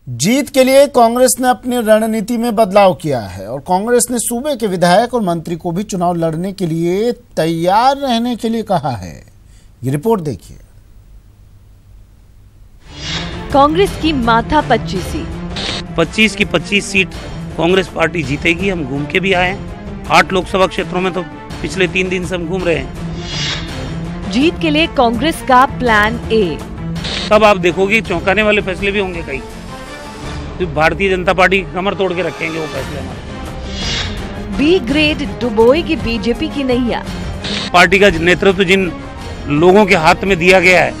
जीत के लिए कांग्रेस ने अपनी रणनीति में बदलाव किया है और कांग्रेस ने सूबे के विधायक और मंत्री को भी चुनाव लड़ने के लिए तैयार रहने के लिए कहा है। ये रिपोर्ट देखिए। कांग्रेस की माथा 25 की 25 सीट कांग्रेस पार्टी जीतेगी। हम घूम के भी आए हैं 8 लोकसभा क्षेत्रों में, तो पिछले 3 दिन से हम घूम रहे हैं। जीत के लिए कांग्रेस का प्लान ए। तब आप देखोगे चौंकाने वाले फैसले भी होंगे कई, तो भारतीय जनता पार्टी कमर तोड़ के रखेंगे वो फैसले हमारे। बी ग्रेड डुबोएगी बीजेपी की नैया। पार्टी का नेतृत्व जिन लोगों के हाथ में दिया गया है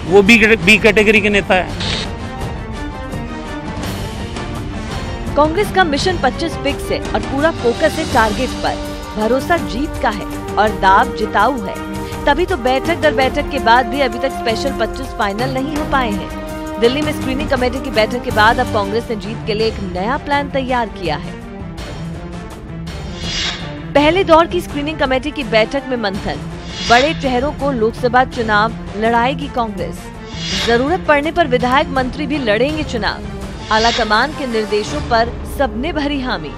वो बी कैटेगरी के नेता है। कांग्रेस का मिशन 25 फिक्स है और पूरा फोकस है टारगेट पर। भरोसा जीत का है और दाव जिताऊ है। तभी तो बैठक दर बैठक के बाद भी अभी तक स्पेशल 25 फाइनल नहीं हो पाए हैं। दिल्ली में स्क्रीनिंग कमेटी की बैठक के बाद अब कांग्रेस ने जीत के लिए एक नया प्लान तैयार किया है। पहले दौर की स्क्रीनिंग कमेटी की बैठक में मंथन। बड़े चेहरों को लोकसभा चुनाव लड़ाएगी कांग्रेस। जरूरत पड़ने पर विधायक मंत्री भी लड़ेंगे चुनाव। आलाकमान के निर्देशों पर सबने भरी हामी।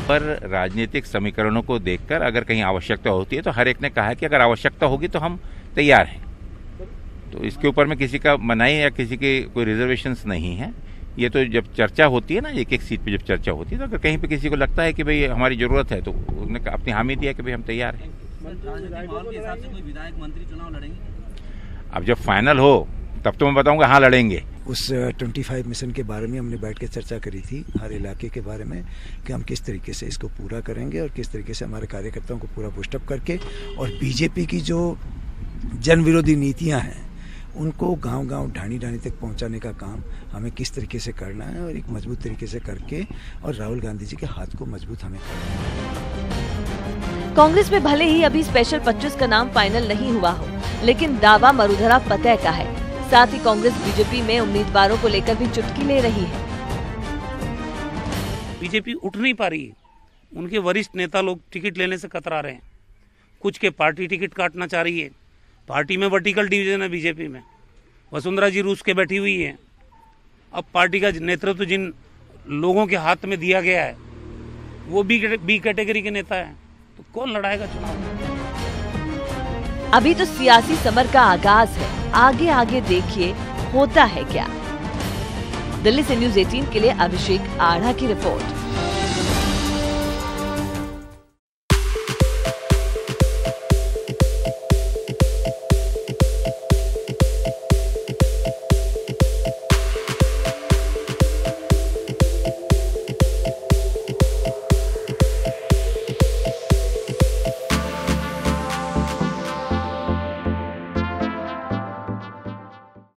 पर राजनीतिक समीकरणों को देखकर अगर कहीं आवश्यकता होती है तो हर एक ने कहा है कि अगर आवश्यकता होगी तो हम तैयार हैं। तो इसके ऊपर में किसी का मनाही या किसी के कोई रिजर्वेशंस नहीं है। ये तो जब चर्चा होती है ना, एक एक सीट पे जब चर्चा होती है, तो अगर कहीं पे किसी को लगता है कि भाई हमारी जरूरत है तो उन्होंने अपनी हामी दिया कि भाई हम तैयार हैं। कोई विधायक मंत्री चुनाव लड़ेंगे? अब जब फाइनल हो तब तो मैं बताऊंगा हाँ लड़ेंगे। उस 25 मिशन के बारे में हमने बैठ के चर्चा करी थी, हर इलाके के बारे में, कि हम किस तरीके से इसको पूरा करेंगे और किस तरीके से हमारे कार्यकर्ताओं को पूरा पुष्टअप करके और बीजेपी की जो जन विरोधी नीतियां हैं उनको गांव-गांव ढाणी-ढाणी तक पहुंचाने का काम हमें किस तरीके से करना है और एक मजबूत तरीके से करके और राहुल गांधी जी के हाथ को मजबूत हमें करना है। कांग्रेस में भले ही अभी स्पेशल 25 का नाम फाइनल नहीं हुआ हो, लेकिन दावा मरुधरा फतेह का है। साथ ही कांग्रेस बीजेपी में उम्मीदवारों को लेकर भी चुटकी ले रही है। बीजेपी उठ नहीं पा रही है। उनके वरिष्ठ नेता लोग टिकट लेने से कतरा रहे हैं। कुछ के पार्टी टिकट काटना चाह रही है। पार्टी में वर्टिकल डिवीजन है बीजेपी में। वसुंधरा जी रूस के बैठी हुई है। अब पार्टी का नेतृत्व जिन लोगों के हाथ में दिया गया है वो बी कैटेगरी के नेता है, तो कौन लड़ाएगा चुनाव? अभी तो सियासी समर का आगाज है। आगे आगे देखिए होता है क्या। दिल्ली से न्यूज़ 18 के लिए अभिषेक आढ़ा की रिपोर्ट।